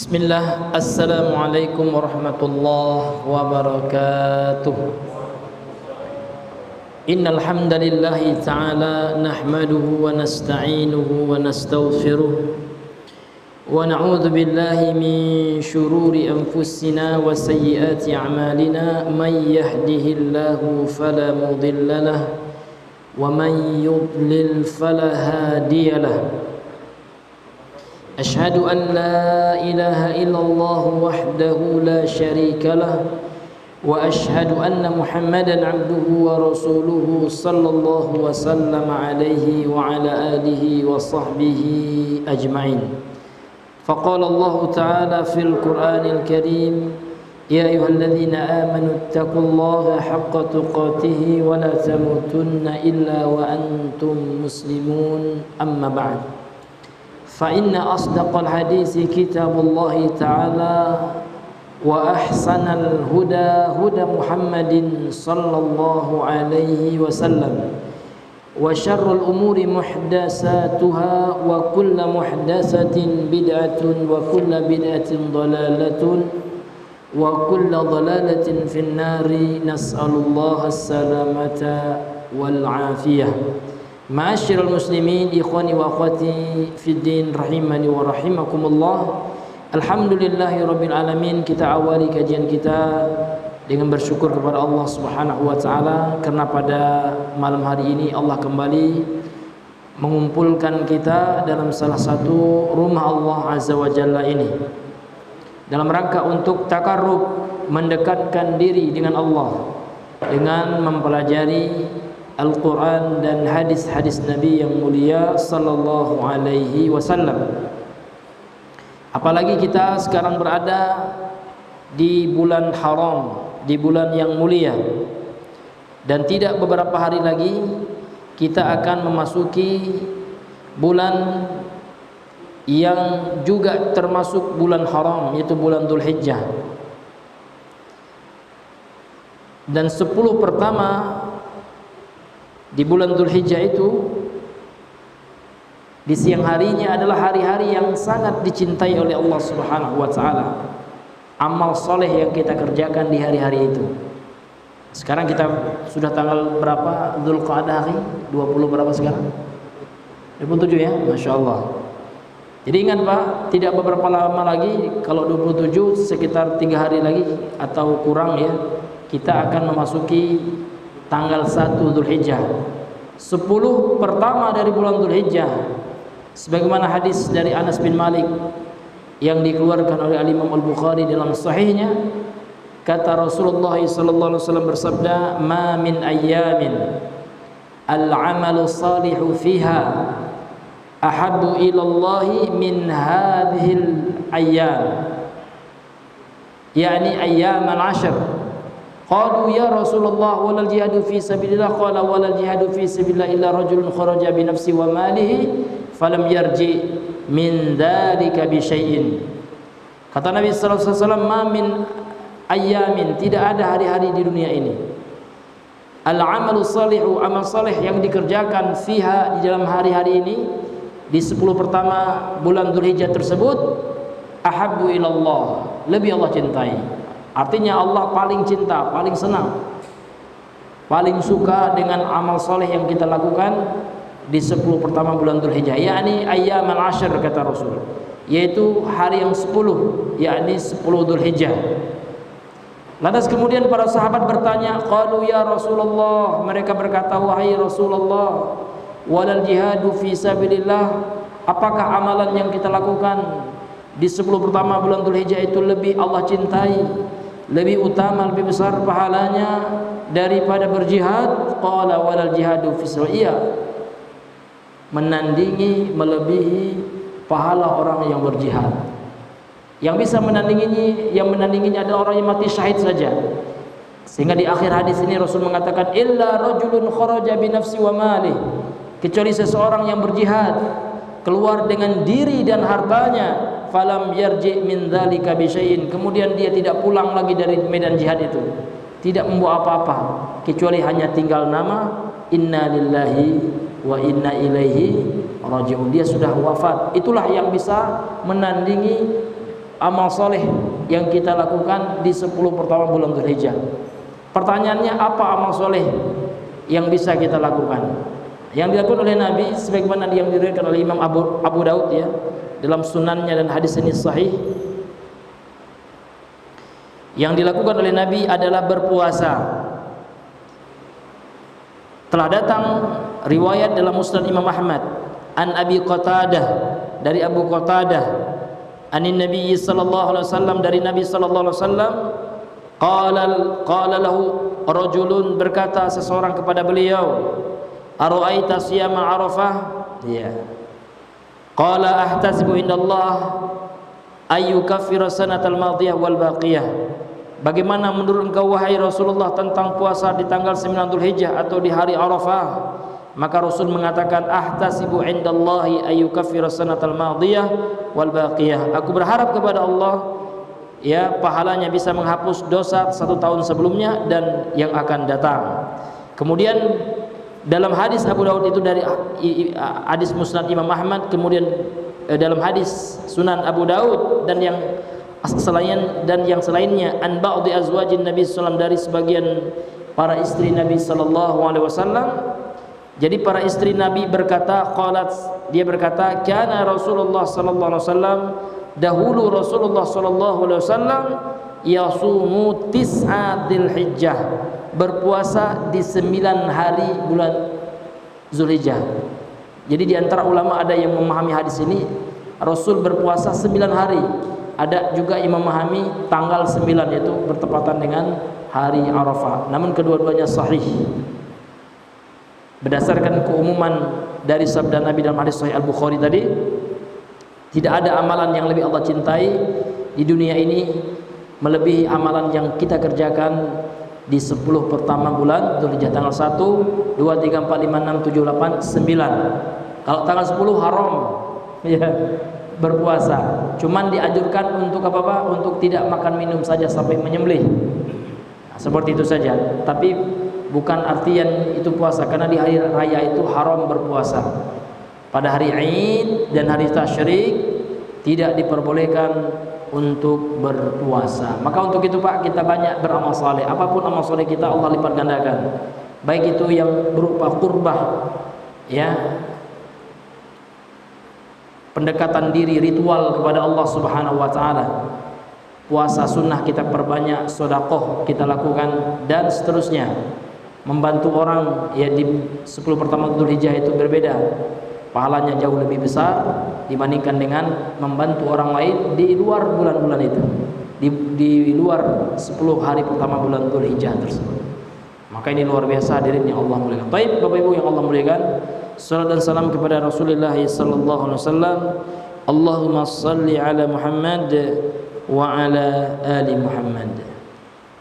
Bismillah, Assalamualaikum warahmatullahi wabarakatuh. Innal hamdalillahi ta'ala nahmaduhu wa nasta'inuhu wa nastaghfiruh wa na'udzu billahi min shururi anfusina wa sayyiati a'malina may yahdihillahu fala mudilla lahu wa man yudlil fala hadiya lahu. أشهد أن لا إله إلا الله وحده لا شريك له وأشهد أن محمدا عبده ورسوله صلى الله وسلم عليه وعلى آله وصحبه أجمعين. فقال الله تعالى في القرآن الكريم: يا أيها الذين آمنوا اتقوا الله حق تقاته ولا تموتن إلا وأنتم مسلمون. أما بعد، فإن أصدق الحديث كتاب الله تعالى وأحسن الهدى هدى محمد صلى الله عليه وسلم وشر الأمور محدثاتها وكل محدثة بدعة وكل بدعة ضلالة وكل ضلالة في النار. نسأل الله السلامة والعافية. Ma'asyiral muslimin, ikhwani wa akhwati fid din, rahimani wa rahimakumullah. Alhamdulillahirabbil alamin. Kita awali kajian kita dengan bersyukur kepada Allah Subhanahu wa taala karena pada malam hari ini Allah kembali mengumpulkan kita dalam salah satu rumah Allah Azza wa Jalla ini dalam rangka untuk takarrub, mendekatkan diri dengan Allah dengan mempelajari Al-Quran dan hadis-hadis Nabi yang mulia sallallahu alaihi wasallam. Apalagi kita sekarang berada di bulan haram, di bulan yang mulia, dan tidak beberapa hari lagi kita akan memasuki bulan yang juga termasuk bulan haram, yaitu bulan Dzulhijjah. Dan 10 pertama di bulan Dzulhijjah itu, di siang harinya adalah hari-hari yang sangat dicintai oleh Allah Subhanahu wa taala. Amal soleh yang kita kerjakan di hari-hari itu. Sekarang kita sudah tanggal berapa? Dzulqa'dah hari 20 berapa sekarang? 27 ya, Masya Allah. Jadi ingat Pak, tidak beberapa lama lagi, kalau 27 sekitar 3 hari lagi atau kurang ya, kita akan memasuki tanggal 1 Dzulhijjah, 10 pertama dari bulan Dzulhijjah, sebagaimana hadis dari Anas bin Malik yang dikeluarkan oleh Imam Al-Bukhari dalam sahihnya. Kata Rasulullah sallallahu alaihi wasallam bersabda, "Ma min ayyamin al-'amalu salihu fiha ahabbu ila Allah min hadhil ayyam." Yani ayyam al-'ashr. Qalu ya Rasulullah walal jihadu fi sabilillah, qala walal jihadu fi sabilillah illa rajulun kharaja bi nafsi wa malihi falam yarji min dzalika bi syai'in. Kata Nabi sallallahu alaihi wasallam, ma min ayyamin, tidak ada hari-hari di dunia ini, al-amalu salihu, amal saleh yang dikerjakan fiha, di dalam hari-hari ini, di 10 pertama bulan Dzulhijjah tersebut, ahabbu ilallah, lebih Allah cintai. Artinya Allah paling cinta, paling senang, paling suka dengan amal soleh yang kita lakukan di 10 pertama bulan Dzulhijjah, yakni ayyamal ashr kata Rasul, yaitu hari yang 10, yakni 10 Dzulhijjah. Lantas kemudian para sahabat bertanya, qalu ya Rasulullah, mereka berkata, wahai Rasulullah, walal jihadu fi sabilillah, apakah amalan yang kita lakukan di 10 pertama bulan Dzulhijjah itu lebih Allah cintai, lebih utama, lebih besar pahalanya daripada berjihad? Qala walal jihadu fi sabilillah, menandingi, melebihi pahala orang yang berjihad. Yang bisa menandinginya adalah orang yang mati syahid saja. Sehingga di akhir hadis ini Rasul mengatakan, illa rajulun kharaja bi nafsi wa mali, kecuali seseorang yang berjihad keluar dengan diri dan hartanya, falam yarji min dzalika bi syai'in, kemudian dia tidak pulang lagi dari medan jihad itu, tidak membawa apa-apa kecuali hanya tinggal nama, inna lillahi wa inna ilaihi raji'un, dia sudah wafat. Itulah yang bisa menandingi amal soleh yang kita lakukan di 10 pertama bulan Dzulhijjah. Pertanyaannya, apa amal soleh yang bisa kita lakukan? Yang dilakukan oleh Nabi sebagaimana yang diriwayatkan oleh Imam Abu Daud ya dalam sunannya, dan hadis ini sahih. Yang dilakukan oleh Nabi adalah berpuasa. Telah datang riwayat dalam Musnad Imam Ahmad an Abi Qatadah, dari Abu Qatadah, anin Nabi sallallahu alaihi wasallam, dari Nabi sallallahu alaihi wasallam, qala lahu rajulun, berkata seseorang kepada beliau, ara'aita siyama Arafah? Ya. Qala ahtasibu indallah ayyukaffira sanatal madiyah wal baqiyah. Bagaimana menurut engkau wahai Rasulullah tentang puasa di tanggal 9 Dzulhijjah atau di hari Arafah? Maka Rasul mengatakan, ahtasibu indallahi ayyukaffira sanatal madiyah wal baqiyah. Aku berharap kepada Allah ya pahalanya bisa menghapus dosa 1 tahun sebelumnya dan yang akan datang. Kemudian dalam hadis Abu Daud itu dari hadis Musnad Imam Ahmad, kemudian dalam hadis Sunan Abu Daud dan yang selainnya an ba'di azwajin Nabi sallallahu alaihi wasallam, dari sebagian para istri Nabi sallallahu alaihi wasallam. Jadi para istri Nabi berkata, qalat, dia berkata, kana Rasulullah sallallahu alaihi wasallam, dahulu Rasulullah sallallahu alaihi wasallam yasumu tis'a Dzulhijjah, berpuasa di 9 hari bulan Dzulhijjah. Jadi di antara ulama ada yang memahami hadis ini Rasul berpuasa 9 hari. Ada juga yang memahami tanggal 9, yaitu bertepatan dengan hari Arafah. Namun kedua-duanya sahih. Berdasarkan keumuman dari sabda Nabi dalam hadis Sahih Al-Bukhari tadi, tidak ada amalan yang lebih Allah cintai di dunia ini melebihi amalan yang kita kerjakan di 10 pertama bulan Dzulhijjah, tanggal 1, 2, 3, 4, 5, 6, 7, 8, 9. Kalau tanggal 10 haram ya berpuasa. Cuman dianjurkan untuk apa? Untuk tidak makan minum saja sampai menyembelih. Nah, seperti itu saja. Tapi bukan artian itu puasa, karena di hari raya itu haram berpuasa. Pada hari Id dan hari Tasyrik tidak diperbolehkan untuk berpuasa. Maka untuk itu Pak, kita banyak beramal saleh. Apapun amal saleh kita Allah lipat gandakan. Baik itu yang berupa qurbah ya, pendekatan diri, ritual kepada Allah Subhanahu wa taala. Puasa sunnah kita perbanyak, sedekah kita lakukan, dan seterusnya. Membantu orang ya di 10 pertama Dzulhijjah itu berbeda. Pahalanya jauh lebih besar dibandingkan dengan membantu orang lain di luar bulan-bulan itu. Di luar 10 hari pertama bulan Dzulhijjah tersebut. Maka ini luar biasa hadirin yang Allah muliakan. Baik Bapak Ibu yang Allah muliakan, salat dan salam kepada Rasulullah sallallahu alaihi wasallam. Allahumma shalli ala Muhammad wa ala ali Muhammad.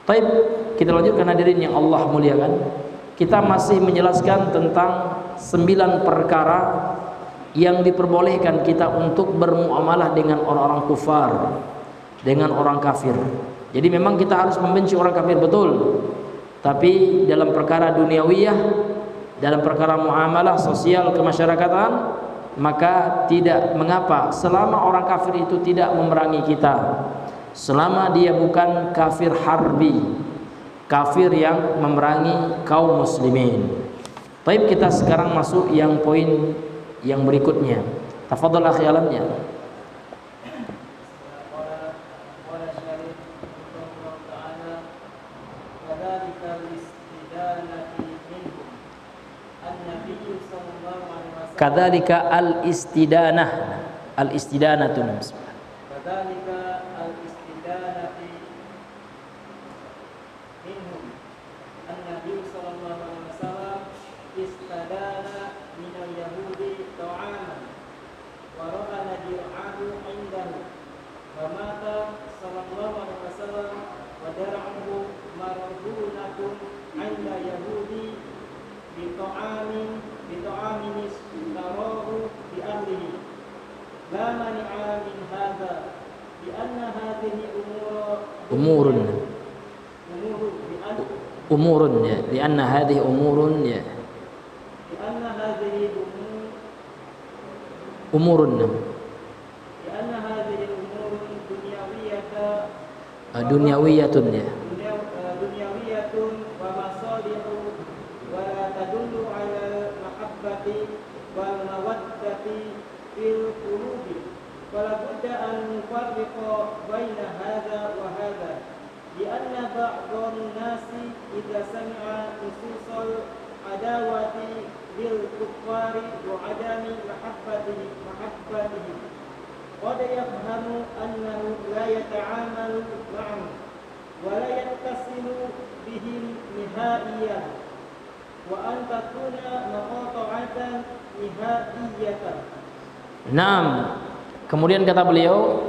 Baik, kita lanjutkan hadirin yang Allah muliakan. Kita masih menjelaskan tentang 9 perkara yang diperbolehkan kita untuk bermuamalah dengan orang-orang kufar, dengan orang kafir. Jadi memang kita harus membenci orang kafir, betul. Tapi dalam perkara duniawiyah, dalam perkara muamalah sosial kemasyarakatan, maka tidak mengapa selama orang kafir itu tidak memerangi kita, selama dia bukan kafir harbi, kafir yang memerangi kaum muslimin. Baik, kita sekarang masuk yang poin yang berikutnya. Tafadhal akhi alamnya. Kadzalika al-istidanah. Al-istidanatu. Kadzalika al-istidanati minhum. An-Nabi sallallahu alaihi wasallam istadana min al-yahudi ta'aman wa ra'a dir'ahu indahu wa mata sallallahu alaihi wasallam wa dar'ahu mardunatun 'inda yahudi bi ta'amin istarahu bi ahlihi la mani'a min hadha bi anna hadhihi umurun ya, li anna hadhihi umurun ya, bi anna hadhihi umurun umurun bi anna hadhihi umurun dunyawiyah hadza Dunyawiyatun ya. dunyawiyatun wa masalihu wa la tadullu ala mahabbati wal mawaddati fil qulubi fala budda an nufarriqa baina hadza wa hadza li'anna ba'dhan nasi idza sami'a nususal adawati bil kuffari wa adami mahabbatihi qad yafhamu annahu la yata'amalu ma'ahum wa la yattasilu bihim nihaiyan wa an takuna maqata'atan nihaiyatan. Naam. Kemudian kata beliau,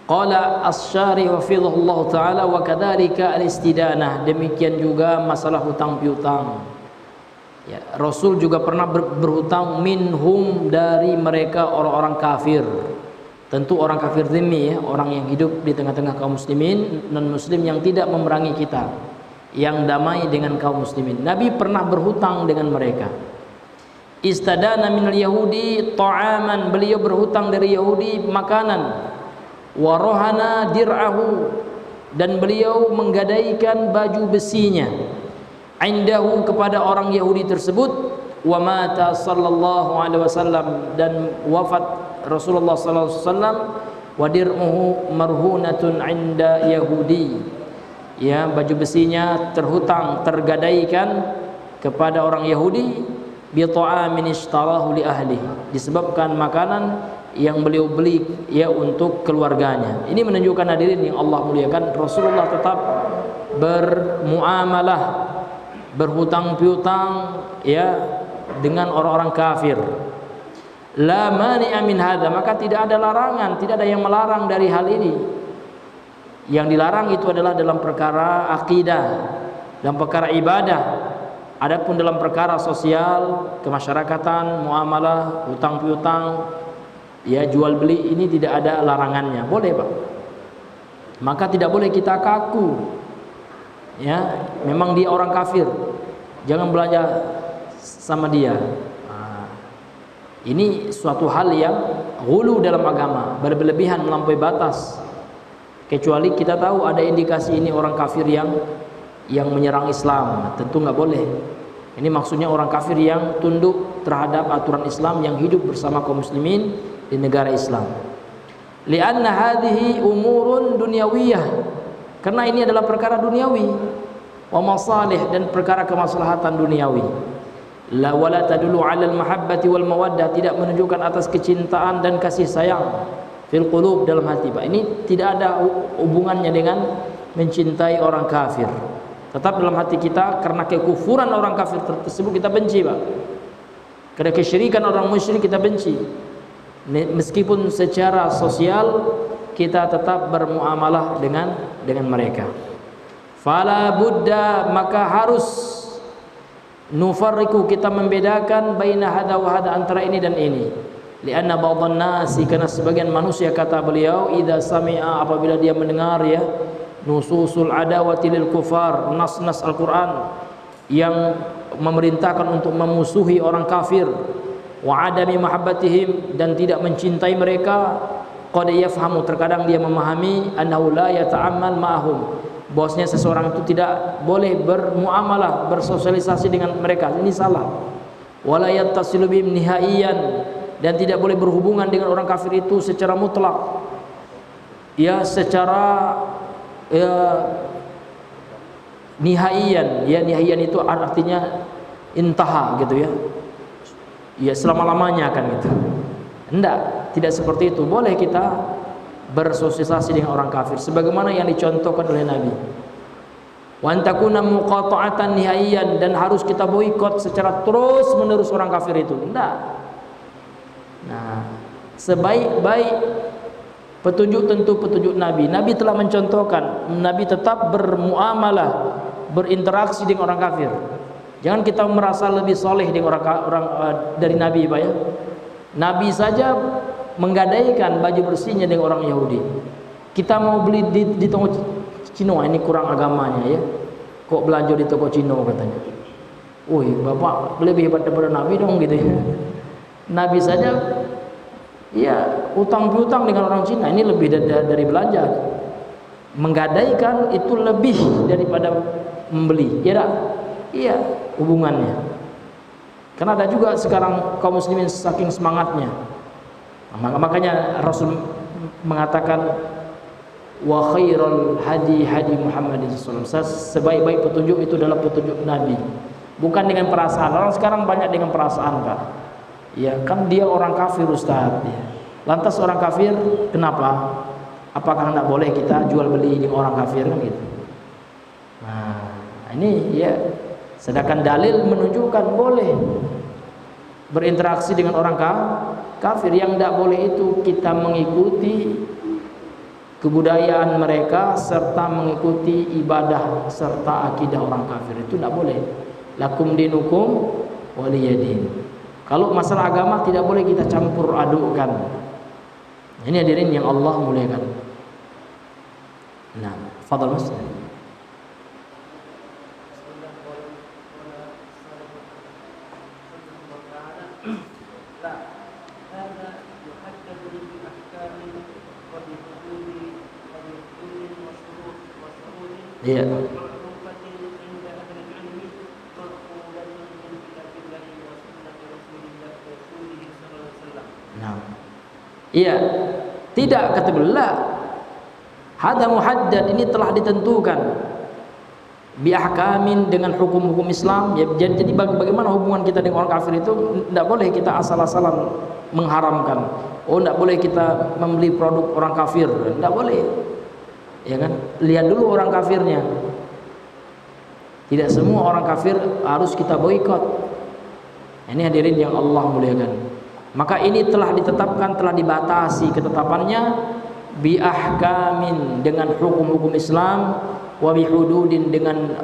qala as-syari hafizahullah taala wa kadzalika al-istidanah, demikian juga masalah hutang piutang. Ya, Rasul juga pernah berhutang minhum, dari mereka orang-orang kafir. Tentu orang kafir zimmi ya, orang yang hidup di tengah-tengah kaum muslimin, non muslim yang tidak memerangi kita, yang damai dengan kaum muslimin. Nabi pernah berhutang dengan mereka. Istadana minal yahudi ta'aman, beliau berhutang dari Yahudi makanan. Warohana dir'ahu, dan beliau menggadaikan baju besinya indahu, kepada orang Yahudi tersebut. Wa mata sallallahu alaihi wasallam, dan wafat Rasulullah sallallahu alaihi wasallam. Wa dir'uhu marhunatun inda Yahudi, ya, baju besinya terhutang, tergadaikan kepada orang Yahudi. Bi ta'amin ishtarahu li ahli, disebabkan makanan yang beliau beli ya untuk keluarganya. Ini menunjukkan hadirin yang Allah muliakan, Rasulullah tetap bermuamalah, berhutang piutang ya dengan orang-orang kafir. La mani'a min hadza, maka tidak ada larangan, tidak ada yang melarang dari hal ini. Yang dilarang itu adalah dalam perkara akidah, dalam perkara ibadah. Adapun dalam perkara sosial, kemasyarakatan, muamalah, hutang piutang, ya jual beli, ini tidak ada larangannya, boleh Pak. Maka tidak boleh kita kaku, ya memang dia orang kafir, jangan belanja sama dia. Nah, ini suatu hal yang ghulu dalam agama, berlebihan melampaui batas. Kecuali kita tahu ada indikasi ini orang kafir yang menyerang Islam, tentu nggak boleh. Ini maksudnya orang kafir yang tunduk terhadap aturan Islam, yang hidup bersama kaum muslimin di negara Islam. Lianna hadhihi umurun dunyawiyah, karena ini adalah perkara duniawi. Wa masalih, dan perkara kemaslahatan duniawi. La wala tadullu 'alal mahabbati wal mawaddah, tidak menunjukkan atas kecintaan dan kasih sayang fil qulub, dalam hati Pak. Ini tidak ada hubungannya dengan mencintai orang kafir. Tetap dalam hati kita, karena kekufuran orang kafir tersebut kita benci Pak. Karena kesyirikan orang musyrik kita benci. Meskipun secara sosial kita tetap bermuamalah dengan mereka. Fala budda, maka harus nufarriqu, kita membedakan baina hada wa hada, antara ini dan ini. Lianna ba'dhan nasi, karena sebagian manusia, kata beliau, idza sami'a, apabila dia mendengar ya nususul adawati lil kufar, nas-nas Al-Qur'an yang memerintahkan untuk memusuhi orang kafir, wa adami mahabbatihim, dan tidak mencintai mereka, qad yafhamu, terkadang dia memahami, annahu la yata'ammal ma'ahum, bahwasanya seseorang itu tidak boleh bermuamalah, bersosialisasi dengan mereka, ini salah. Wala yattasilu bihim nihaiyan, dan tidak boleh berhubungan dengan orang kafir itu secara mutlak, ya secara nihaiyan. Ya, nihaiyan itu artinya intaha gitu ya, ya selama-lamanya kan gitu. Tidak seperti itu. Boleh kita bersosialisasi dengan orang kafir sebagaimana yang dicontohkan oleh Nabi. Wa antakuna muqata'atan nihaiyan, dan harus kita boikot secara terus menerus orang kafir itu. Tidak. Nah, sebaik-baik petunjuk tentu petunjuk Nabi. Nabi telah mencontohkan, Nabi tetap bermuamalah, berinteraksi dengan orang kafir. Jangan kita merasa lebih soleh dengan orang dari Nabi Pak ya. Nabi saja menggadaikan baju bersihnya dengan orang Yahudi. Kita mau beli di toko Cino, ini kurang agamanya ya. Kok belanja di toko Cino katanya. Woi, Bapak lebih hebat daripada Nabi dong gitu ya. Nabi saja ya utang piutang dengan orang Cina ini lebih dari belanja. Menggadaikan itu lebih daripada membeli. Ya tak? Iya, hubungannya. Karena ada juga sekarang kaum muslimin saking semangatnya. Makanya Rasul mengatakan wa khairul hadi Muhammadin sallallahu alaihi wasallam. Sebaik-baik petunjuk itu adalah petunjuk Nabi. Bukan dengan perasaan. Orang sekarang banyak dengan perasaan, Pak. Ya, kan dia orang kafir, Ustaz. Ya. Lantas orang kafir kenapa? Apakah tidak boleh kita jual beli dengan orang kafir kan gitu? Nah, ini ya, sedangkan dalil menunjukkan boleh berinteraksi dengan orang kafir. Yang tidak boleh itu kita mengikuti kebudayaan mereka serta mengikuti ibadah serta akidah orang kafir, itu tidak boleh. Lakum dinukum waliyadin. Kalau masalah agama tidak boleh kita campur adukkan. Ini hadirin yang Allah muliakan. Nah, fadhal Mas. Iya. Nah. Iya. Tidak, kata beliau. Hada muhaddad, ini telah ditentukan bi ahkamin, dengan hukum-hukum Islam. Ya, jadi bagaimana hubungan kita dengan orang kafir itu tidak boleh kita asal-asalan mengharamkan. Oh, tidak boleh kita membeli produk orang kafir, tidak boleh. Ya kan? Lihat dulu orang kafirnya. Tidak semua orang kafir harus kita boikot. Ini hadirin yang Allah muliakan. Maka ini telah ditetapkan, telah dibatasi ketetapannya bi ahkamin, dengan hukum-hukum Islam, wa bi hududin, dengan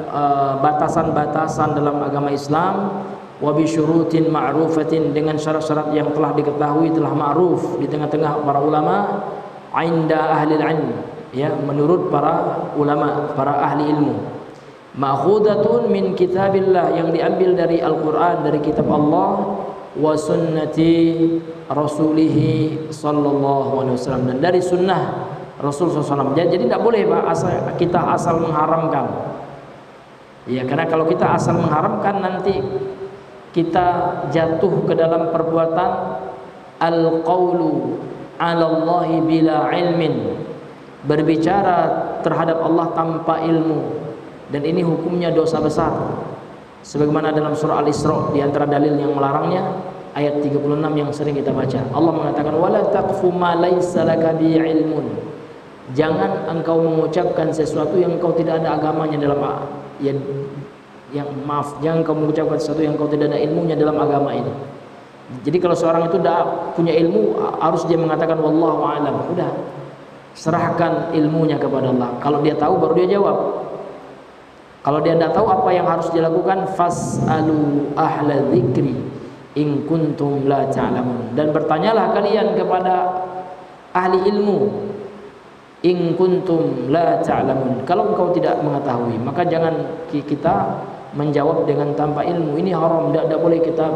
batasan-batasan dalam agama Islam, wa bi syurutin ma'rufatin, dengan syarat-syarat yang telah diketahui, telah ma'ruf di tengah-tengah para ulama, inda ahli ilm, ya, menurut para ulama, para ahli ilmu. Ma'khudatun min kitabillah, yang diambil dari Al-Qur'an, dari kitab Allah, wa sunnati rasulih sallallahu alaihi wasallam, dan dari sunnah Rasul SAW. Jadi tidak boleh Pak kita asal mengharamkan. Ya, karena kalau kita asal mengharamkan nanti kita jatuh ke dalam perbuatan al-qaulu 'ala Allah bila ilmin, berbicara terhadap Allah tanpa ilmu, dan ini hukumnya dosa besar. Sebagaimana dalam surah Al-Isra, di antara dalil yang melarangnya ayat 36 yang sering kita baca. Allah mengatakan wala taqfu ma laysa laka bi ilmun. Jangan engkau mengucapkan sesuatu yang engkau tidak ada agamanya dalam jangan engkau mengucapkan sesuatu yang engkau tidak ada ilmunya dalam agama ini. Jadi kalau seorang itu tidak punya ilmu, harus dia mengatakan wallahu a'lam. Udah, serahkan ilmunya kepada Allah. Kalau dia tahu baru dia jawab. Kalau dia tidak tahu apa yang harus dilakukan, fas'alu ahla dzikri in kuntum la ta'lamun, dan bertanyalah kalian kepada ahli ilmu, in kuntum la ta'lamun, kalau engkau tidak mengetahui. Maka jangan kita menjawab dengan tanpa ilmu. Ini haram, tidak boleh kita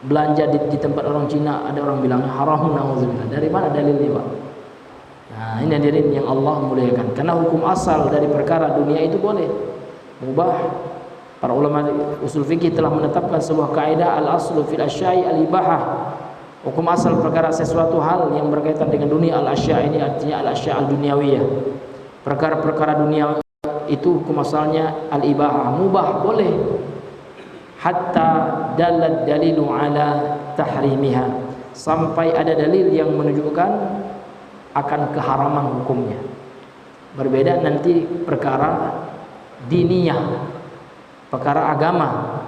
belanja di tempat orang Cina. Ada orang bilang haram, nauzubillah. Dari mana dalilnya, Pak? Nah, ini hadirin yang Allah muliakan. Karena hukum asal dari perkara dunia itu boleh, mubah. Para ulama usul fikih telah menetapkan sebuah kaidah al-aslu fil asya'i al-ibahah. Hukum asal perkara sesuatu hal yang berkaitan dengan dunia, al-asya' ini artinya al-asya' al-dunyawiyah. Perkara-perkara dunia itu hukum asalnya al-ibahah, mubah, boleh. Hatta dalal dalilu ala tahrimiha, sampai ada dalil yang menunjukkan akan keharaman hukumnya. Berbeda nanti perkara diniyah, perkara agama.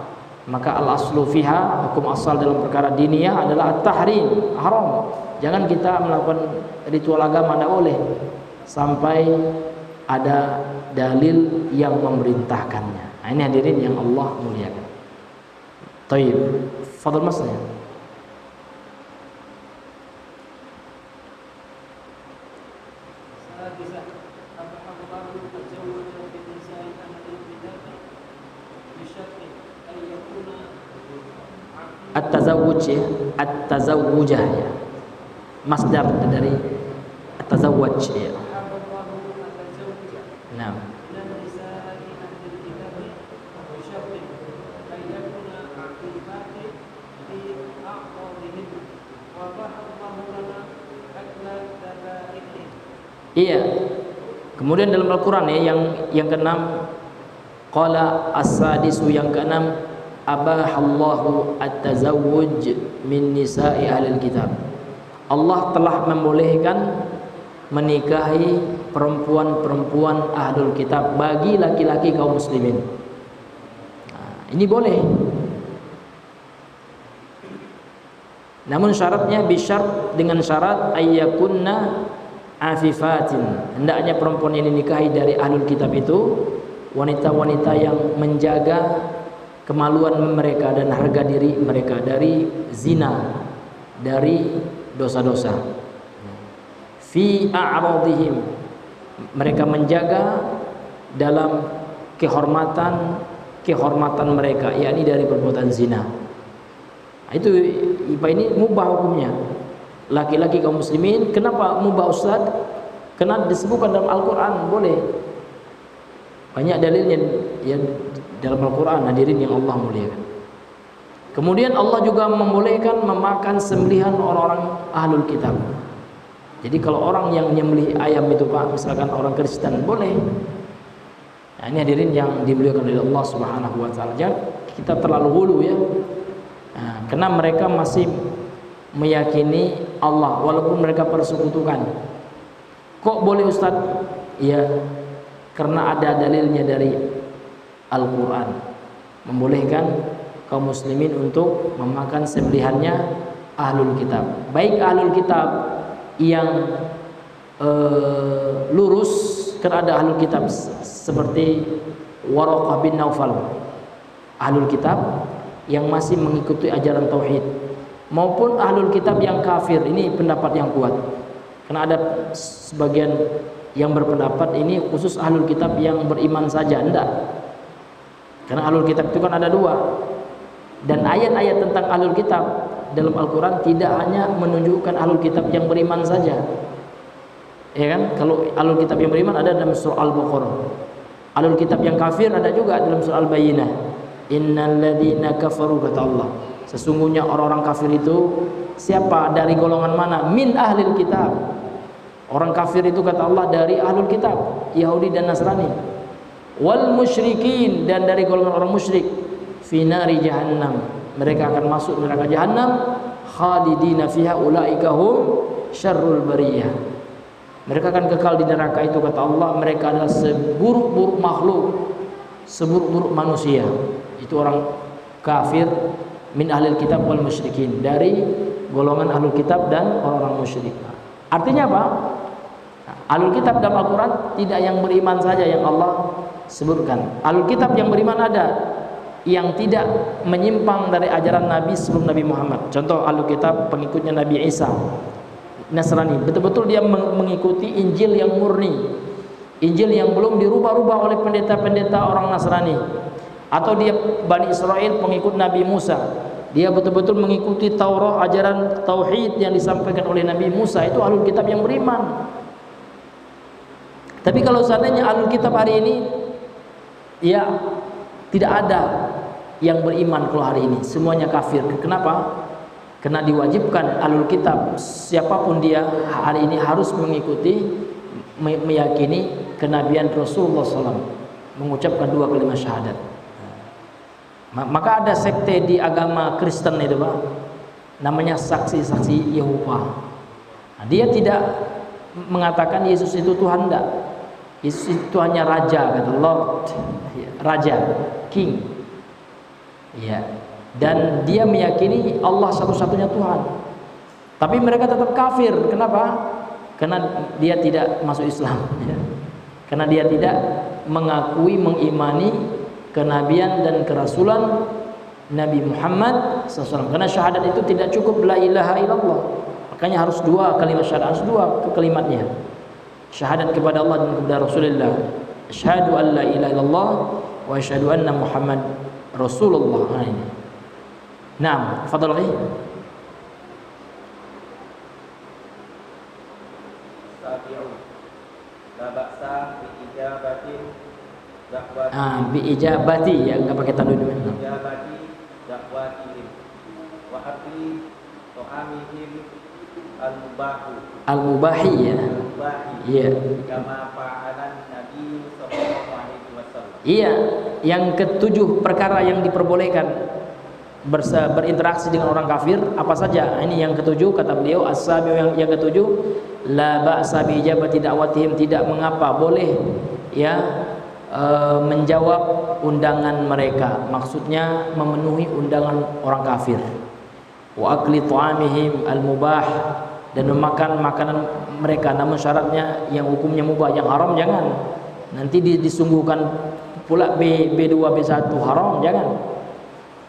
Maka al-aslu fiha, hukum asal dalam perkara diniyah adalah at-tahrim, haram. Jangan kita melakukan ritual agama, tidak boleh sampai ada dalil yang memerintahkannya. Nah, ini hadirin yang Allah muliakan. Taib, fadhil Mas. At-tazawwuj ya, at-tazawwujah ya. masdar dari tazawwaj ya. Nah, iya. Kemudian dalam Al-Qur'an ya yang keenam, qala as-sadisu, yang keenam, abahallahu at-tazawwuj min nisa'i ahlil kitab. Allah telah membolehkan menikahi perempuan-perempuan ahlul kitab bagi laki-laki kaum muslimin. Nah, ini boleh. Namun syaratnya bisyart, dengan syarat ayyakunna afifatin. Hendaknya perempuan yang dinikahi dari ahlul kitab itu wanita-wanita yang menjaga kemaluan mereka dan harga diri mereka dari zina, dari dosa-dosa. Fi a'radihim, mereka menjaga dalam kehormatan mereka, yakni dari perbuatan zina. Nah, itu ini mubah hukumnya. Laki-laki kaum muslimin, kenapa mubah Ustaz? Karena disebutkan dalam Al-Qur'an boleh. Banyak dalilnya ya dalam Al-Qur'an, hadirin yang Allah muliakan. Kemudian Allah juga membolehkan memakan sembelihan orang-orang ahlul kitab. Jadi kalau orang yang menyembelih ayam itu Pak, misalkan orang Kristen, boleh. Nah, ini hadirin yang dimuliakan oleh Allah Subhanahu wa taala. Jangan kita terlalu hulu ya. Nah, karena mereka masih meyakini Allah walaupun mereka persekutukan. Kok boleh Ustaz? Ya, karena ada dalilnya dari Al-Qur'an membolehkan kaum muslimin untuk memakan sembelihannya ahlul kitab. Baik ahlul kitab yang lurus, karena ada ahlul kitab seperti Waraqah bin Naufal, ahlul kitab yang masih mengikuti ajaran tauhid, maupun ahlul kitab yang kafir. Ini pendapat yang kuat, karena ada sebagian yang berpendapat ini khusus ahlul kitab yang beriman saja. Enggak, karena ahlul kitab itu kan ada dua, dan ayat-ayat tentang ahlul kitab dalam Al-Quran tidak hanya menunjukkan ahlul kitab yang beriman saja, ya kan? Kalau ahlul kitab yang beriman ada dalam surah Al-Baqarah, ahlul kitab yang kafir ada juga dalam surah Al-Bayyinah. Innal ladzina kafaru, kata Allah, sesungguhnya orang-orang kafir itu siapa? Dari golongan mana? Min ahlil kitab. Orang kafir itu kata Allah dari ahlul kitab, Yahudi dan Nasrani. Wal musyrikin, dan dari golongan orang musyrik. Fi nari jahannam, mereka akan masuk neraka jahannam. Khalidina fiha ulaika hum syarrul bariyah. Mereka akan kekal di neraka itu kata Allah, mereka adalah seburuk-buruk makhluk, seburuk-buruk manusia. Itu orang kafir min ahlil kitab wal musyrikin, dari golongan ahlul kitab dan orang-orang musyrik. Artinya apa? Ahlul kitab dalam Al-Quran tidak yang beriman saja yang Allah sebutkan. Ahlul kitab yang beriman ada, yang tidak menyimpang dari ajaran Nabi sebelum Nabi Muhammad. Contoh ahlul kitab pengikutnya Nabi Isa, Nasrani, betul-betul dia mengikuti Injil yang murni, Injil yang belum dirubah-rubah oleh pendeta-pendeta orang Nasrani. Atau dia Bani Israel pengikut Nabi Musa, dia betul-betul mengikuti Taurat, ajaran tauhid yang disampaikan oleh Nabi Musa. Itu ahlul kitab yang beriman. Tapi kalau seandainya ahlul kitab hari ini ya tidak ada yang beriman, kalau hari ini semuanya kafir. Kenapa? Karena diwajibkan ahlul kitab, siapapun dia hari ini harus mengikuti, meyakini kenabian Rasulullah SAW, mengucapkan dua kalimat syahadat. Maka ada sekte di agama Kristen itu Pak, namanya saksi-saksi Yehova. Nah, dia tidak mengatakan Yesus itu Tuhan, enggak. Yesus itu hanya raja, kata Lord, raja, king, ya. Dan dia meyakini Allah satu-satunya Tuhan. Tapi mereka tetap kafir. Kenapa? Karena dia tidak masuk Islam, ya. Karena dia tidak mengakui, mengimani kenabian dan kerasulan Nabi Muhammad SAW. Karena syahadat itu tidak cukup la ilaha illallah, makanya harus dua kalimat syahadat, harus dua kalimatnya. Syahadat kepada Allah dan kepada Rasulullah. Asyhadu an la ilaha illallah wa asyhadu anna Muhammad Rasulullah. Nah, ini. Naam, fadhal lagi. la ba'sa bi ijabatin dakwati Bi ijabati ya, enggak pakai tanwin. ijabati dakwatihim wa akli ta'amihim al-mubahu Al-mubahi ya. al-mubahi Iya. kama fa'alan Nabi sallallahu alaihi wasallam. Iya, yang ketujuh perkara yang diperbolehkan berinteraksi dengan orang kafir apa saja. Ini yang ketujuh kata beliau, as-sabi yang ketujuh, la ba'sa bi ijabati da'watihim, tidak mengapa, boleh ya menjawab undangan mereka, maksudnya memenuhi undangan orang kafir. Wa akli ta'amihim al-mubah, dan memakan makanan mereka, namun syaratnya yang hukumnya mubah, yang haram jangan. Nanti disungguhkan pula B2 B1 haram, jangan.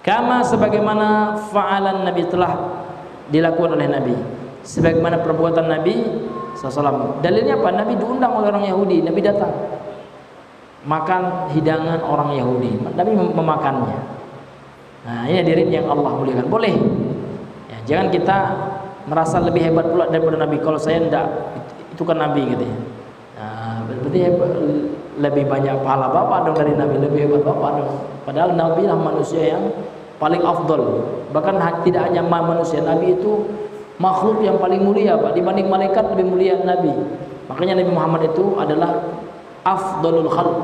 Kama sebagaimana fa'alan Nabi, telah dilakukan oleh Nabi, sebagaimana perbuatan Nabi SAW. Dalilnya apa? Nabi diundang oleh orang Yahudi, Nabi datang makan hidangan orang Yahudi, Nabi memakannya. Nah, ini hadirin yang Allah muliakan, boleh ya, jangan kita merasa lebih hebat pula daripada Nabi. Kalau saya enggak, itu kan Nabi gitu ya. Nah, berarti lebih banyak pahala Bapak dong dari Nabi, lebih hebat Bapak dong. Padahal Nabi lah manusia yang paling afdal. Bahkan tidak hanya manusia, Nabi itu makhluk yang paling mulia Pak, dibanding malaikat lebih mulia Nabi. Makanya Nabi Muhammad itu adalah afdalul khalq,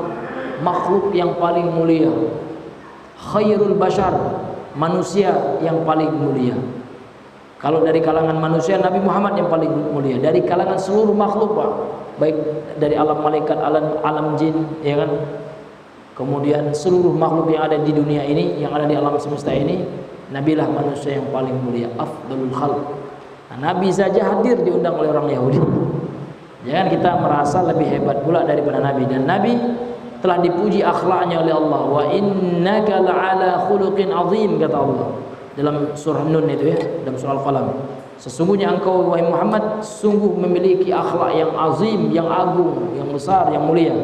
makhluk yang paling mulia, khairul bashar, manusia yang paling mulia. Kalau dari kalangan manusia, Nabi Muhammad yang paling mulia. Dari kalangan seluruh makhluk Pak, baik dari alam malaikat, alam jin, ya kan, kemudian seluruh makhluk yang ada di dunia ini, yang ada di alam semesta ini, Nabi lah manusia yang paling mulia, afdalul khalq. Nah, Nabi saja hadir diundang oleh orang Yahudi. Jangan kita merasa lebih hebat pula daripada Nabi. Dan Nabi telah dipuji akhlaknya oleh Allah. Wa innaka la'ala khuluqin azim, kata Allah dalam surah Nun itu ya, dalam surah Al-Qalam. Sesungguhnya engkau wahai Muhammad sungguh memiliki akhlak yang azim, yang agung, yang besar, yang mulia.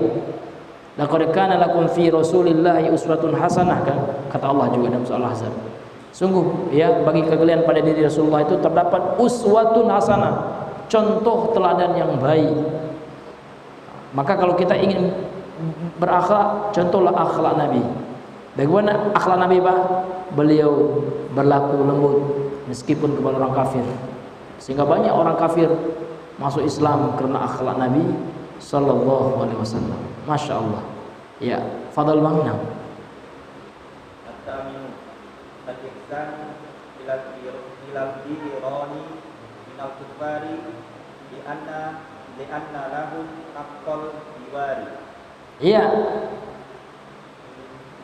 Laqad kana lakum fi Rasulillahi uswatun hasanah, kata Allah juga dalam surah Al-Ahzab. Sungguh ya, bagi kalian pada diri Rasulullah itu terdapat uswatun hasanah, contoh teladan yang baik. Maka kalau kita ingin berakhlak, contohlah akhlak Nabi. Bagaimana akhlak Nabi Pak? Beliau berlaku lembut meskipun kepada orang kafir, sehingga banyak orang kafir masuk Islam karena akhlak Nabi sallallahu alaihi wasallam. Masya Allah. Ya, fadal Bang. At-taminu al-ihsan ilal dirani minal kufari li'anna lahum haqqal diwari. Iya.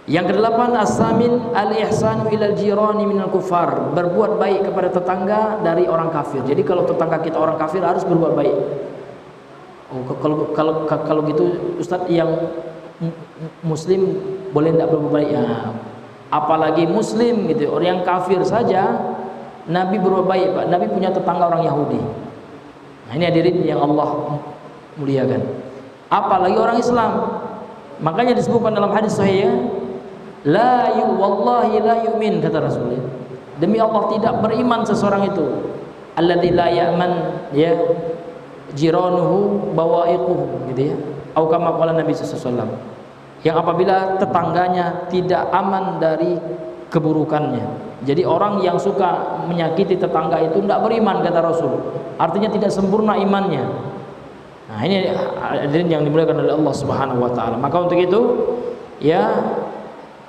Yang kedelapan, as-samin al-ihsanu ilal jirani minal kufar, berbuat baik kepada tetangga dari orang kafir. Jadi kalau tetangga kita orang kafir harus berbuat baik. Oh, kalau gitu Ustadz, yang muslim boleh tidak berbuat baik ya? Apalagi muslim gitu, orang yang kafir saja Nabi berbuat baik Pak. Nabi punya tetangga orang Yahudi. Nah, ini hadirin yang Allah muliakan. Apalagi orang Islam. Makanya disebutkan dalam hadis sahih ya, wallahi la yu'min, kata Rasulullah. Demi Allah tidak beriman seseorang itu. Alladzi la ya'man ya jiranuhu bawa'iquhu, gitu ya. Atau kama qala Nabi sallallahu alaihi wasallam. Yang apabila tetangganya tidak aman dari keburukannya. Jadi orang yang suka menyakiti tetangga itu tidak beriman, kata Rasul. Artinya tidak sempurna imannya. Nah, ini hadirin yang dimuliakan oleh Allah Subhanahu wa taala. Maka untuk itu ya,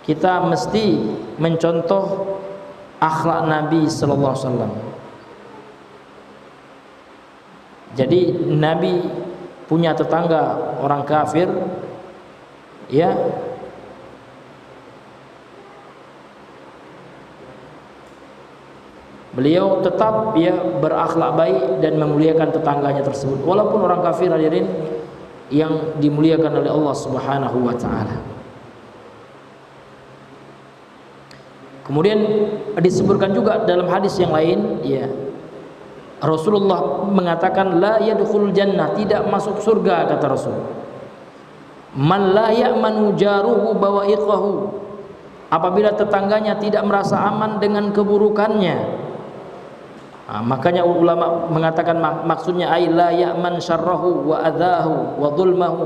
kita mesti mencontoh akhlak Nabi sallallahu alaihi wasallam. Jadi Nabi punya tetangga orang kafir ya, beliau tetap ya berakhlak baik dan memuliakan tetangganya tersebut, walaupun orang kafir, hadirin yang dimuliakan oleh Allah Subhanahu wa taala. Kemudian disebutkan juga dalam hadis yang lain ya, Rasulullah mengatakan la yadkhulul jannah, tidak masuk surga, kata Rasul, man la ya'manu jaruhu bawa'iqahu, apabila tetangganya tidak merasa aman dengan keburukannya. Makanya ulama mengatakan maksudnya ay la ya'man syarrahu wa adzahu wa dhulmahu,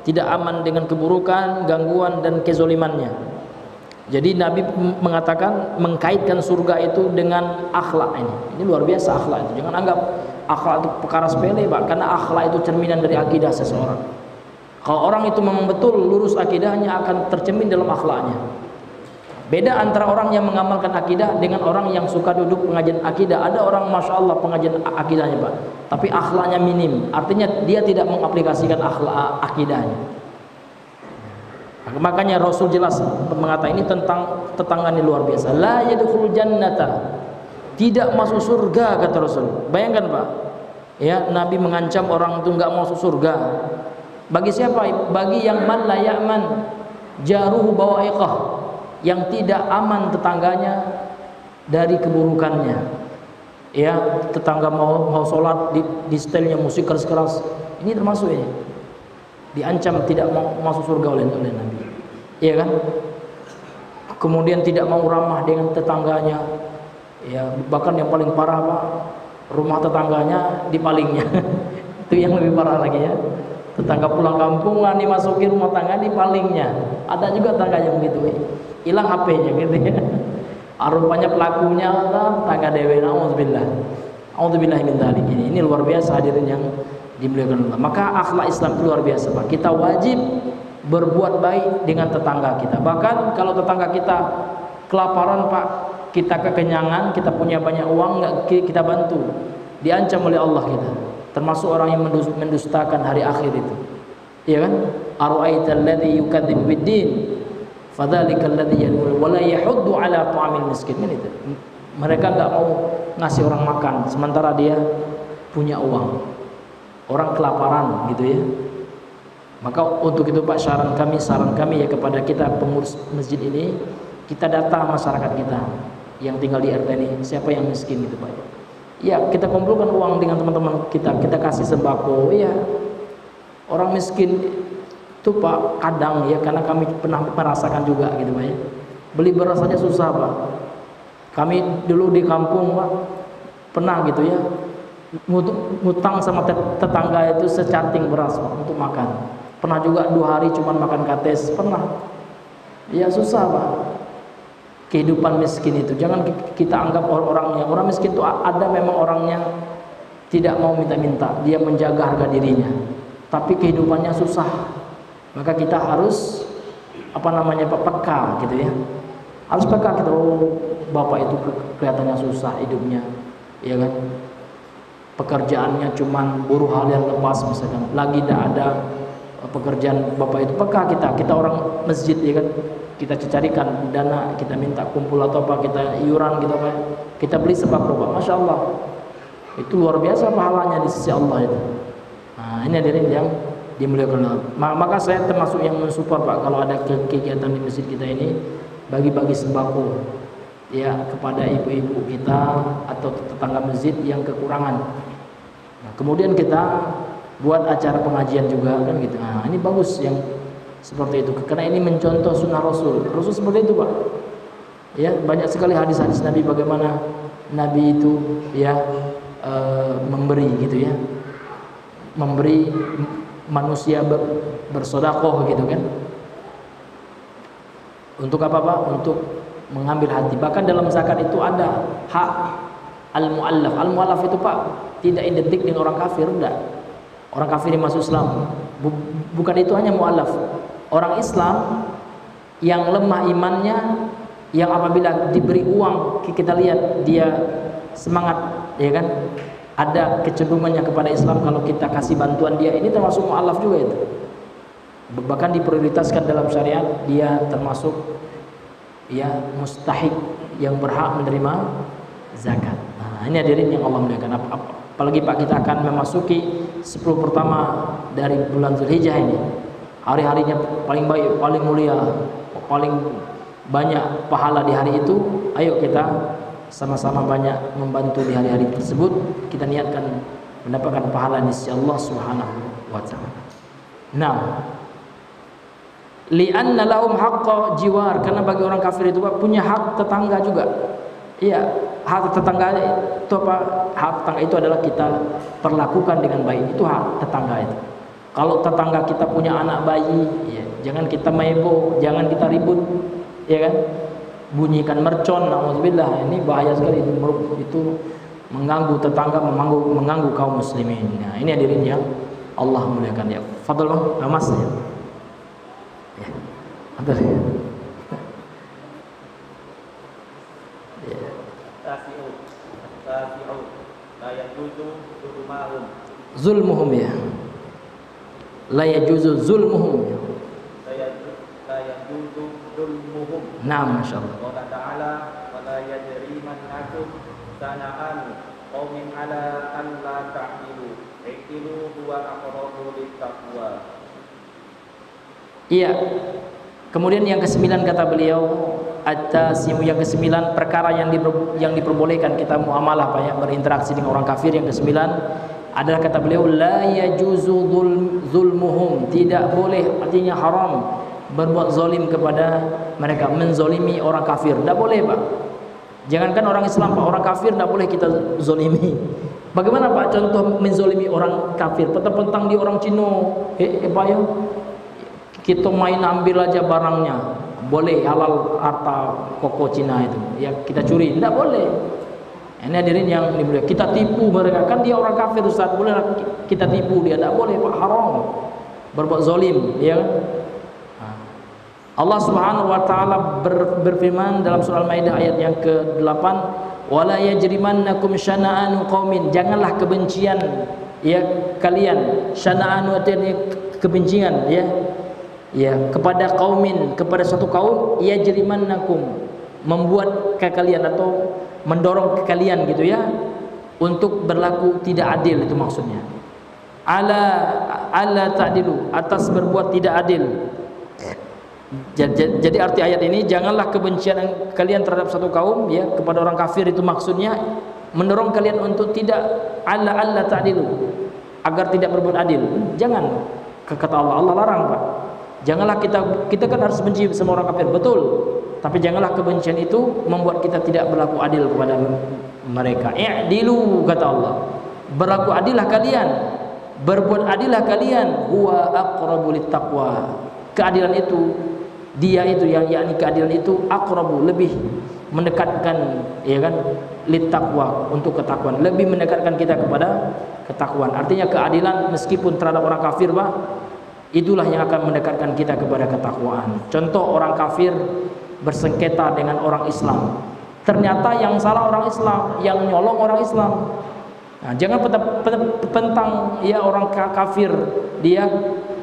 tidak aman dengan keburukan, gangguan dan kezolimannya. Jadi Nabi mengatakan mengkaitkan surga itu dengan akhlak ini. Ini luar biasa akhlak itu. Jangan anggap akhlak itu perkara sepele, Pak, karena akhlak itu cerminan dari akidah seseorang. Kalau orang itu memang betul lurus akidahnya, akan tercermin dalam akhlaknya. Beda antara orang yang mengamalkan akidah dengan orang yang suka duduk pengajian akidah. Ada orang Masya Allah pengajian akidahnya, Pak, tapi akhlaknya minim. Artinya dia tidak mengaplikasikan akhlak akidahnya. Makanya Rasul jelas mengatakan ini tentang tetangga ini luar biasa. La yadkhul jannata, tidak masuk surga, kata Rasul. Bayangkan, Pak, ya, Nabi mengancam orang itu enggak masuk surga. Bagi siapa? Bagi yang man la ya'man jaruhu bawa'iqah, yang tidak aman tetangganya dari keburukannya. Ya, tetangga mau sholat di setelnya musik keras-keras, ini termasuk ini. Diancam tidak mau masuk surga oleh Nabi. Iya kan? Kemudian tidak mau ramah dengan tetangganya. Ya, bahkan yang paling parah, Pak, rumah tetangganya dipalingnya. Itu yang lebih parah lagi, ya. Tetangga pulang kampung nggak dimasuki rumah tangga, dipalingnya. Ada juga tetangga yang begitu, hilang HP-nya gitu, ya. Rupanya pelakunya tangga dewe. Auzubillah min dzalik. Ini luar biasa hadirin yang dimuliakan Allah. Maka akhlak Islam itu luar biasa, Pak. Kita wajib berbuat baik dengan tetangga kita. Bahkan kalau tetangga kita kelaparan, Pak, kita kekenyangan, kita punya banyak uang, nggak kita bantu, diancam oleh Allah kita. Termasuk orang yang mendustakan hari akhir itu. Iya kan? Ara'aital ladzi yukadzibu bid-din fadzalikal ladzi yad'u wa la yahuddu 'ala ta'amil miskin. Itu. Mereka nggak mau ngasih orang makan sementara dia punya uang. Orang kelaparan gitu, ya. Maka untuk itu, Pak, saran kami ya kepada kita pengurus masjid ini, kita data masyarakat kita yang tinggal di RT ini, siapa yang miskin gitu, Pak. Ya, kita kumpulkan uang dengan teman-teman kita kasih sembako. Ya, orang miskin itu, Pak, kadang ya, karena kami pernah merasakan juga gitu, Pak, ya. Beli beras saja susah, Pak. Kami dulu di kampung, Pak, pernah gitu, ya, ngutang sama tetangga itu secanting beras, Pak, untuk makan. Pernah juga 2 hari cuma makan kates, pernah. Ya susah, Pak. Kehidupan miskin itu jangan kita anggap orang miskin itu ada memang orangnya tidak mau minta-minta, dia menjaga harga dirinya, tapi kehidupannya susah. Maka kita harus Pak, peka gitu, ya. Harus peka kita, bapak itu kelihatannya susah hidupnya, ya kan? Pekerjaannya cuman buruh harian lepas misalkan, lagi tidak ada pekerjaan bapak itu. Peka kita orang masjid, ya kan, kita carikan dana, kita minta kumpul atau apa, kita iuran gitu, Pak, kita beli sembako, Pak. Masya Allah, itu luar biasa pahalanya di sisi Allah itu. Nah, ini hadirin yang dimuliakan Allah. Maka saya termasuk yang mensupport, Pak, kalau ada kegiatan di masjid kita ini, bagi-bagi sembako, ya, kepada ibu-ibu kita atau tetangga masjid yang kekurangan. Nah, kemudian kita buat acara pengajian juga, kan gitu. Nah, ini bagus yang seperti itu, karena ini mencontoh sunnah Rasul seperti itu, Pak. Ya, banyak sekali hadis-hadis Nabi bagaimana Nabi itu, ya, memberi gitu, ya, memberi manusia bersedekah gitu kan. Untuk apa, Pak? Untuk mengambil hati. Bahkan dalam zakat itu ada hak al-mu'allaf. Al-mu'allaf itu, Pak, tidak identik dengan orang kafir, enggak. Orang kafir yang masuk Islam, bukan itu hanya mu'allaf. Orang Islam yang lemah imannya, yang apabila diberi uang, kita lihat dia semangat, ya kan, ada kecenderungannya kepada Islam. Kalau kita kasih bantuan dia, ini termasuk mu'allaf juga itu. Bahkan diprioritaskan dalam syariat, dia termasuk, ya, mustahik yang berhak menerima zakat. Nah, ini hadirin yang Allah muliakan. Apalagi, Pak, kita akan memasuki 10 pertama dari bulan Zulhijjah ini. Hari-harinya paling baik, paling mulia, paling banyak pahala di hari itu. Ayo kita sama-sama banyak membantu di hari-hari tersebut. Kita niatkan mendapatkan pahala di sisi Allah Subhanahu wa taala. Nah, li'anna lahum haqqa jiwar, karena bagi orang kafir itu, Pak, punya hak tetangga juga. Iya, hak tetangga itu apa? Hak tetangga itu adalah kita perlakukan dengan baik. Itu hak tetangga itu. Kalau tetangga kita punya anak bayi, ya, jangan kita mebo, jangan kita ribut, ya kan? Bunyikan mercon, nauzubillah, ini bahaya sekali. Itu mengganggu tetangga, mengganggu kaum muslimin. Nah, ini hadirin yang Allah muliakan ya. Fadhil Bang, Mas ya. Ya. Fadhil. Ya. Tasi'u la yajuzu zulmuhum. Zulmuhum ya. La yajuzu zulmuhum. La yajuzu zulmuhum. Naam, masyaallah. Qala ta'ala wa la yajrimannakum sana'an qaumin ala an la ta'dilu. Iqtilu huwa aqrabu littaqwa. Iya. Kemudian yang ke-9 kata beliau, at-tasi'u, yang ke-9 perkara yang diperbolehkan kita muamalah, Pak ya, berinteraksi dengan orang kafir. Yang ke-9 adalah kata beliau la yajuzu zulmuhum, tidak boleh, artinya haram berbuat zalim kepada mereka, menzalimi orang kafir. Tidak boleh, Pak. Jangankan orang Islam, Pak, orang kafir tidak boleh kita zalimi. Bagaimana, Pak, contoh menzalimi orang kafir? Petang-petang di orang Cina, Pak ya, kita main ambil aja barangnya. Boleh, halal harta koko Cina itu. Ya kita curi, tidak boleh. Ini hadirin yang dimuliakan. Kita tipu mereka, kan dia orang kafir Ustaz, boleh kita tipu dia? Tidak boleh, Pak, haram. Berbuat zalim, ya kan? Allah Subhanahu wa taala berfirman dalam surah Al-Maidah ayat yang ke-8, wala yajrimannakum syana'anu qaumin, janganlah kebencian ya kalian, syana'anu artinya kebencian ya kepada kaumin, kepada suatu kaum, yajrimannakum, membuat ke kalian atau mendorong ke kalian gitu ya untuk berlaku tidak adil, itu maksudnya. Ala ta'dilu, atas berbuat tidak adil. Jadi arti ayat ini, janganlah kebencian kalian terhadap satu kaum ya kepada orang kafir, itu maksudnya mendorong kalian untuk tidak alla ta'dilu, agar tidak berbuat adil. Jangan, kata Allah larang, Pak. Janganlah kita kan harus benci sama orang kafir, betul. Tapi janganlah kebencian itu membuat kita tidak berlaku adil kepada mereka. I'dilu, kata Allah. Berlaku adillah kalian, berbuat adillah kalian, huwa aqrabu littaqwa. Keadilan itu, dia itu yang yakni keadilan itu aqrabu, lebih mendekatkan ya kan, littaqwa, untuk ketakwaan, lebih mendekatkan kita kepada ketakwaan. Artinya keadilan meskipun terhadap orang kafir, Pak, itulah yang akan mendekatkan kita kepada ketakwaan. Contoh, orang kafir bersengketa dengan orang Islam, ternyata yang salah orang Islam, yang nyolong orang Islam. Nah, jangan pentang ya orang kafir, dia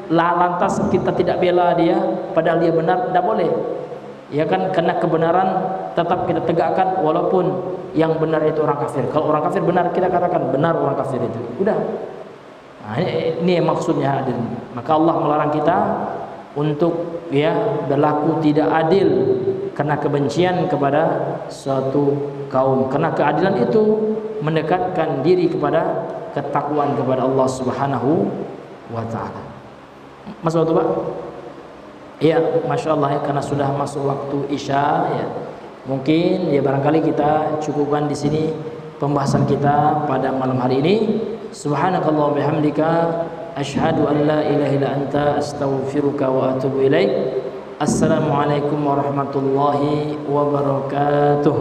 lantas kita tidak bela dia padahal dia benar, tidak boleh. Ya kan, karena kebenaran tetap kita tegakkan walaupun yang benar itu orang kafir. Kalau orang kafir benar, kita katakan benar orang kafir itu. Udah. Nah, ini maksudnya adil. Maka Allah melarang kita untuk ya berlaku tidak adil karena kebencian kepada suatu kaum. Karena keadilan itu mendekatkan diri kepada ketakwaan kepada Allah Subhanahu wa taala. Mas waktu, Pak? Iya, Masya Allah ya, karena sudah masuk waktu Isya ya. Mungkin ya barangkali kita cukupkan di sini pembahasan kita pada malam hari ini. Subhanakallah bihamdika asyhadu an la ilaha illa anta astaghfiruka wa atubu ilaik. Assalamualaikum warahmatullahi wabarakatuh.